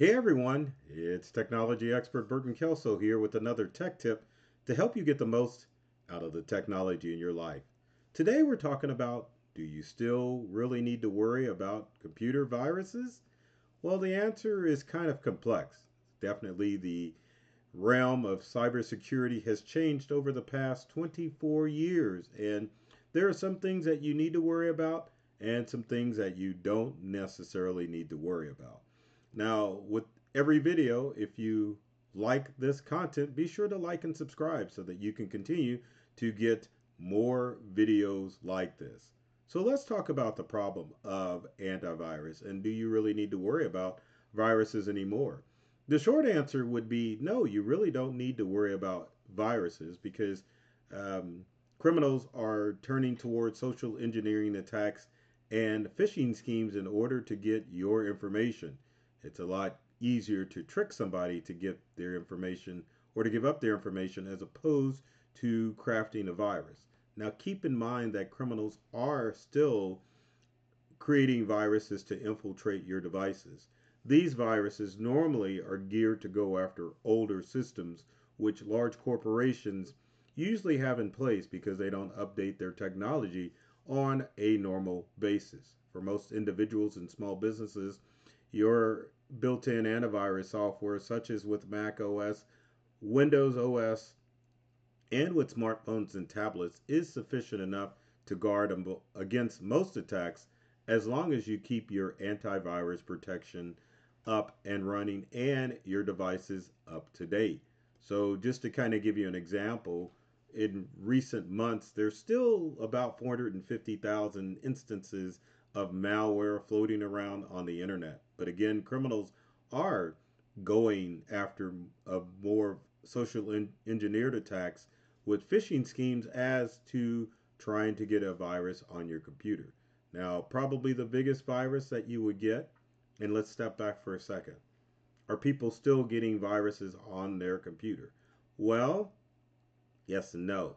Hey everyone, it's technology expert Burton Kelso here with another tech tip to help you get the most out of the technology in your life. Today we're talking about, do you still really need to worry about computer viruses? Well, the answer is kind of complex. Definitely the realm of cybersecurity has changed over the past 24 years, and there are some things that you need to worry about and some things that you don't necessarily need to worry about. Now, with every video, if you like this content, be sure to like and subscribe so that you can continue to get more videos like this. So let's talk about the problem of antivirus, and do you really need to worry about viruses anymore? The short answer would be no, you really don't need to worry about viruses because um, criminals are turning towards social engineering attacks and phishing schemes in order to get your information. It's a lot easier to trick somebody to get their information or to give up their information as opposed to crafting a virus. Now, keep in mind that criminals are still creating viruses to infiltrate your devices. These viruses normally are geared to go after older systems, which large corporations usually have in place because they don't update their technology on a normal basis. For most individuals and small businesses, your built in antivirus software, such as with Mac OS, Windows OS, and with smartphones and tablets is sufficient enough to guard against most attacks as long as you keep your antivirus protection up and running and your devices up to date. So, just to kind of give you an example, in recent months, there's still about 450,000 instances of malware floating around on the internet. But again, criminals are going after more social engineered attacks with phishing schemes as to trying to get a virus on your computer. Now, probably the biggest virus that you would get, and let's step back for a second. Are people still getting viruses on their computer? Well, yes and no.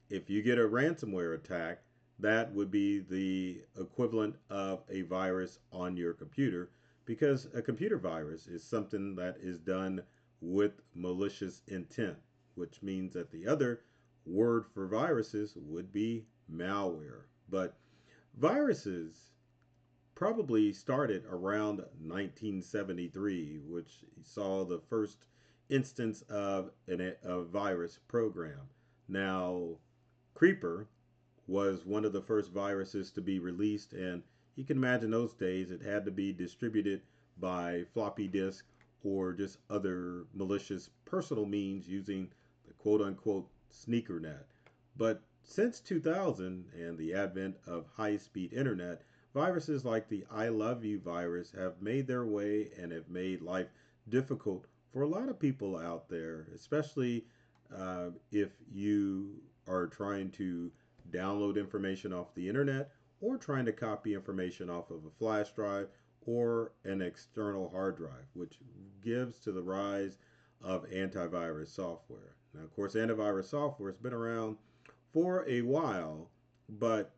If you get a ransomware attack, that would be the equivalent of a virus on your computer because a computer virus is something that is done with malicious intent, which means that the other word for viruses would be malware. But viruses probably started around 1973, which saw the first instance of a virus program. Now, Creeper was one of the first viruses to be released, and you can imagine those days it had to be distributed by floppy disk or just other malicious personal means using the quote unquote sneaker net. But since 2000 and the advent of high speed internet, viruses like the I Love You virus have made their way and have made life difficult for a lot of people out there, especially if you are trying to download information off the internet or trying to copy information off of a flash drive or an external hard drive, which gives to the rise of antivirus software. Now, of course, antivirus software has been around for a while, but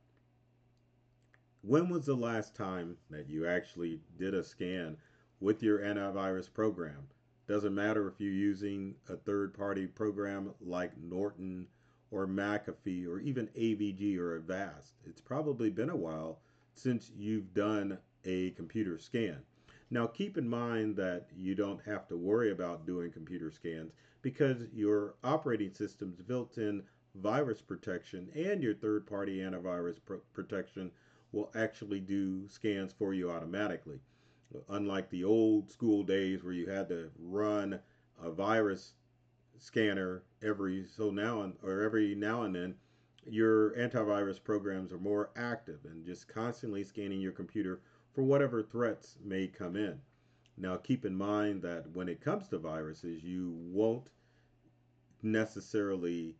when was the last time that you actually did a scan with your antivirus program? Doesn't matter if you're using a third party program like Norton or McAfee or even AVG or Avast. It's probably been a while since you've done a computer scan. Now, keep in mind that you don't have to worry about doing computer scans because your operating system's built in virus protection and your third party antivirus protection will actually do scans for you automatically. Unlike the old school days where you had to run a virus scanner every now and then, your antivirus programs are more active and just constantly scanning your computer for whatever threats may come in. Now, keep in mind that when it comes to viruses, you won't necessarily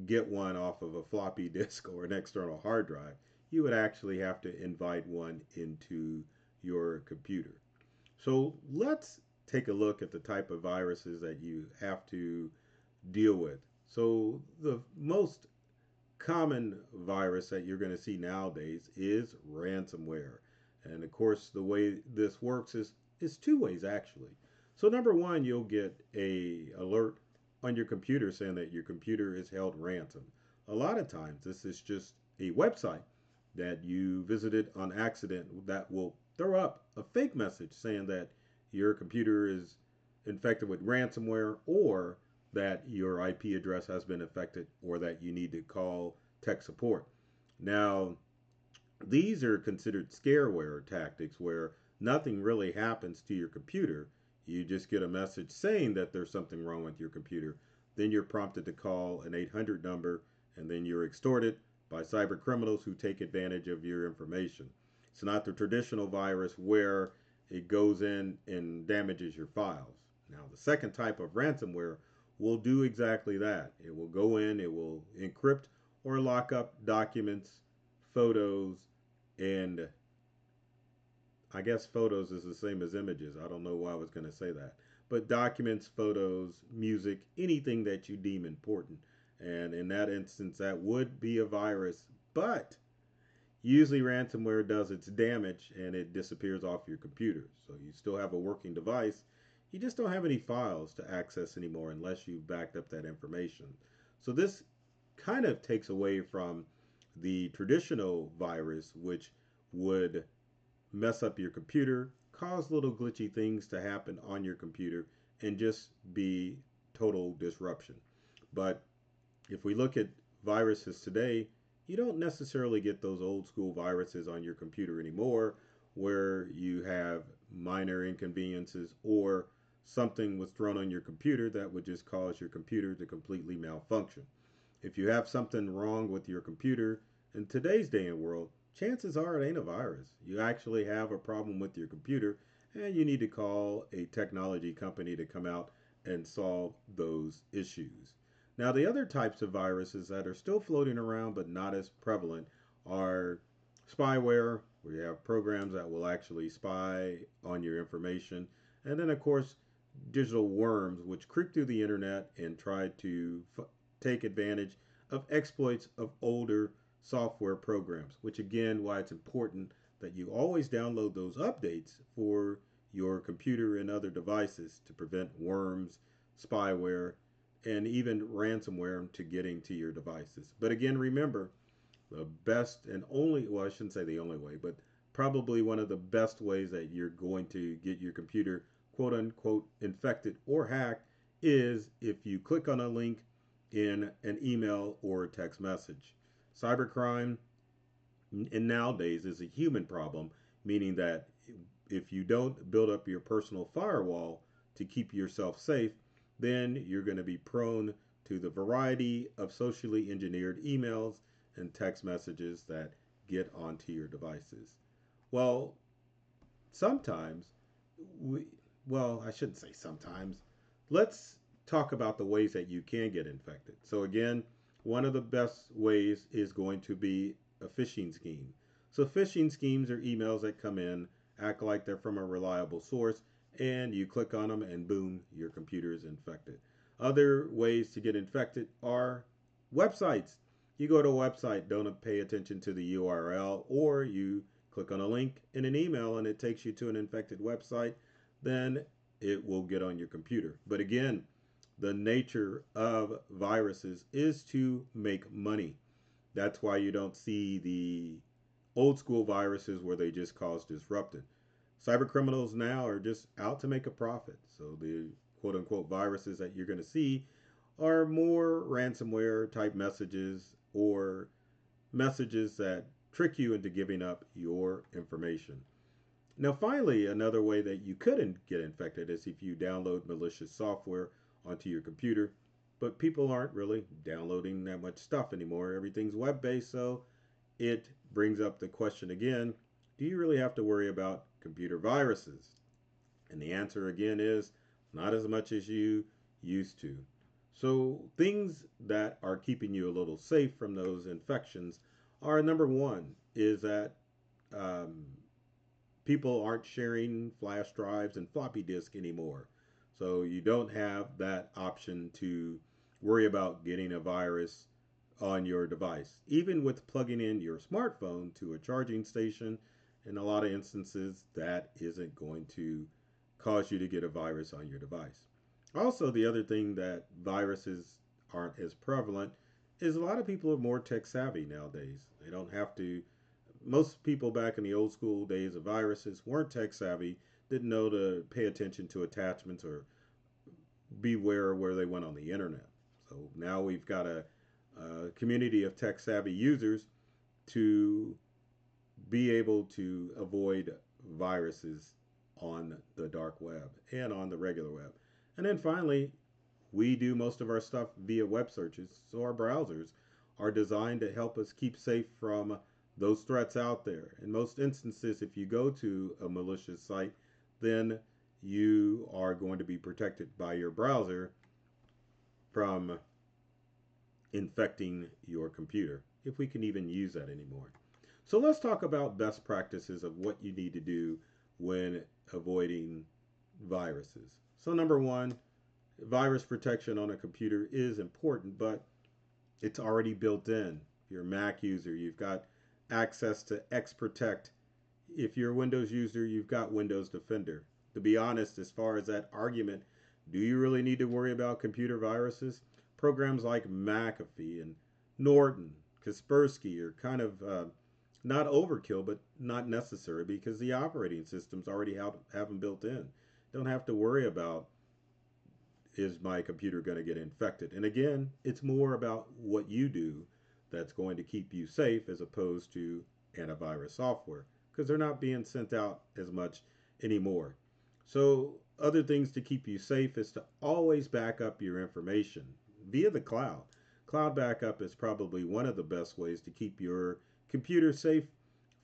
get one off of a floppy disk or an external hard drive. You would actually have to invite one into your computer. So let's take a look at the type of viruses that you have to deal with. So the most common virus that you're going to see nowadays is ransomware. And of course, the way this works is two ways actually. So number one, you'll get a alert on your computer saying that your computer is held ransom. A lot of times, this is just a website that you visited on accident that will throw up a fake message saying that your computer is infected with ransomware, or that your IP address has been affected, or that you need to call tech support. Now, these are considered scareware tactics where nothing really happens to your computer. You just get a message saying that there's something wrong with your computer. Then you're prompted to call an 800 number, and then you're extorted by cyber criminals who take advantage of your information. It's not the traditional virus where it goes in and damages your files. Now, the second type of ransomware will do exactly that. It will go in, it will encrypt or lock up documents, photos, and I guess photos is the same as images. I don't know why I was going to say that. But documents, photos, music, anything that you deem important. And in that instance, that would be a virus. But usually ransomware does its damage and it disappears off your computer. So you still have a working device. You just don't have any files to access anymore unless you've backed up that information. So this kind of takes away from the traditional virus, which would mess up your computer, cause little glitchy things to happen on your computer, and just be total disruption. But if we look at viruses today, you don't necessarily get those old school viruses on your computer anymore where you have minor inconveniences or something was thrown on your computer that would just cause your computer to completely malfunction. If you have something wrong with your computer in today's day and world, chances are it ain't a virus. You actually have a problem with your computer and you need to call a technology company to come out and solve those issues. Now, the other types of viruses that are still floating around but not as prevalent are spyware, where you have programs that will actually spy on your information. And then, of course, digital worms, which creep through the internet and try to take advantage of exploits of older software programs, which again, why it's important that you always download those updates for your computer and other devices to prevent worms, spyware, and even ransomware to getting to your devices. But again, remember, the best and only, well, I shouldn't say the only way, but probably one of the best ways that you're going to get your computer quote unquote infected or hacked is if you click on a link in an email or a text message. Cybercrime and nowadays is a human problem, meaning that if you don't build up your personal firewall to keep yourself safe, then you're going to be prone to the variety of socially engineered emails and text messages that get onto your devices. Well, sometimes we, well, I shouldn't say sometimes. Let's talk about the ways that you can get infected. So, again, one of the best ways is going to be a phishing scheme. So, phishing schemes are emails that come in, act like they're from a reliable source, and you click on them, and boom, your computer is infected. Other ways to get infected are websites. You go to a website, don't pay attention to the URL, or you click on a link in an email and it takes you to an infected website, then it will get on your computer. But again, the nature of viruses is to make money. That's why you don't see the old school viruses where they just cause disruption. Cyber criminals now are just out to make a profit. So the quote unquote viruses that you're going to see are more ransomware type messages or messages that trick you into giving up your information. Now, finally, another way that you couldn't get infected is if you download malicious software onto your computer. But people aren't really downloading that much stuff anymore. Everything's web based, so it brings up the question again, do you really have to worry about computer viruses? And the answer again is not as much as you used to. So, things that are keeping you a little safe from those infections are number one, is that um, people aren't sharing flash drives and floppy disk anymore. So, you don't have that option to worry about getting a virus on your device. Even with plugging in your smartphone to a charging station, in a lot of instances, that isn't going to cause you to get a virus on your device. Also, the other thing that viruses aren't as prevalent is a lot of people are more tech savvy nowadays. They don't have to. Most people back in the old school days of viruses weren't tech savvy, didn't know to pay attention to attachments or beware where they went on the internet. So now we've got a community of tech savvy users to be able to avoid viruses on the dark web and on the regular web. And then finally, we do most of our stuff via web searches, so our browsers are designed to help us keep safe from those threats out there. In most instances, if you go to a malicious site, then you are going to be protected by your browser from infecting your computer, if we can even use that anymore. So let's talk about best practices of what you need to do when avoiding viruses. So, number one, virus protection on a computer is important, but it's already built in. If you're a Mac user, you've got access to XProtect. If you're a Windows user, you've got Windows Defender. To be honest, as far as that argument, do you really need to worry about computer viruses? Programs like McAfee and Norton, Kaspersky are kind of not overkill, but not necessary because the operating systems already have them built in. Don't have to worry about, is my computer going to get infected? And again, it's more about what you do that's going to keep you safe as opposed to antivirus software because they're not being sent out as much anymore. So, other things to keep you safe is to always back up your information via the cloud. Cloud backup is probably one of the best ways to keep your computer safe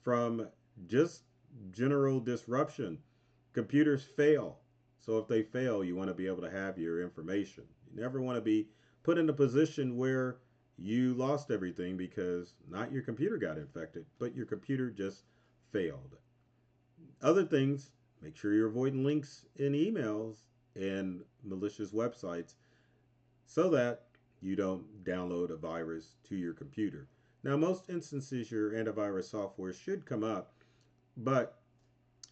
from just general disruption. Computers fail. So if they fail, you want to be able to have your information. You never want to be put in a position where you lost everything because not your computer got infected, but your computer just failed. Other things, make sure you're avoiding links in emails and malicious websites so that you don't download a virus to your computer. Now, most instances, your antivirus software should come up, but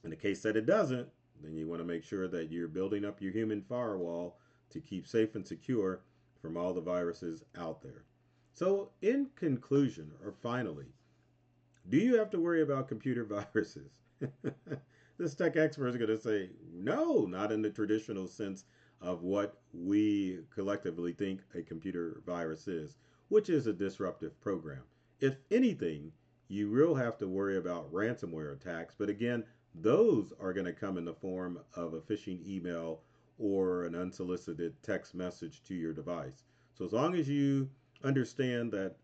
in the case that it doesn't, then you want to make sure that you're building up your human firewall to keep safe and secure from all the viruses out there. So, in conclusion, or finally, do you have to worry about computer viruses? This tech expert is going to say, no, not in the traditional sense of what we collectively think a computer virus is, which is a disruptive program. If anything, you will have to worry about ransomware attacks, but again, those are going to come in the form of a phishing email or an unsolicited text message to your device. So as long as you understand that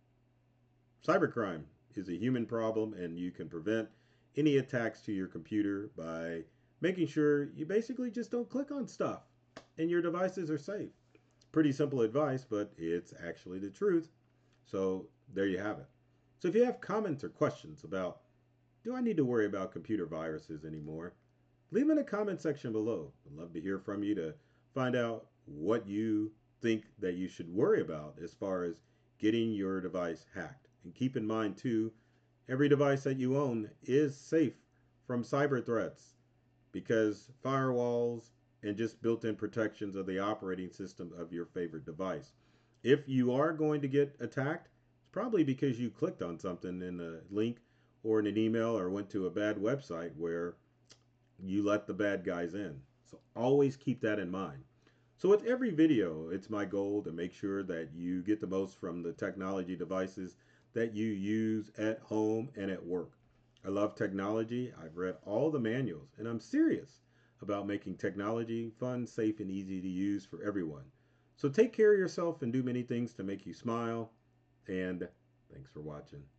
cybercrime is a human problem and you can prevent any attacks to your computer by making sure you basically just don't click on stuff and your devices are safe. Pretty simple advice, but it's actually the truth. So there you have it. So if you have comments or questions about, do I need to worry about computer viruses anymore? Leave in the comment section below. I'd love to hear from you to find out what you think that you should worry about as far as getting your device hacked. And keep in mind too, every device that you own is safe from cyber threats because firewalls and just built-in protections of the operating system of your favorite device. If you are going to get attacked, it's probably because you clicked on something in a link or in an email or went to a bad website where you let the bad guys in. So always keep that in mind. So with every video, it's my goal to make sure that you get the most from the technology devices that you use at home and at work. I love technology. I've read all the manuals and I'm serious about making technology fun, safe, and easy to use for everyone. So take care of yourself and do many things to make you smile. And thanks for watching.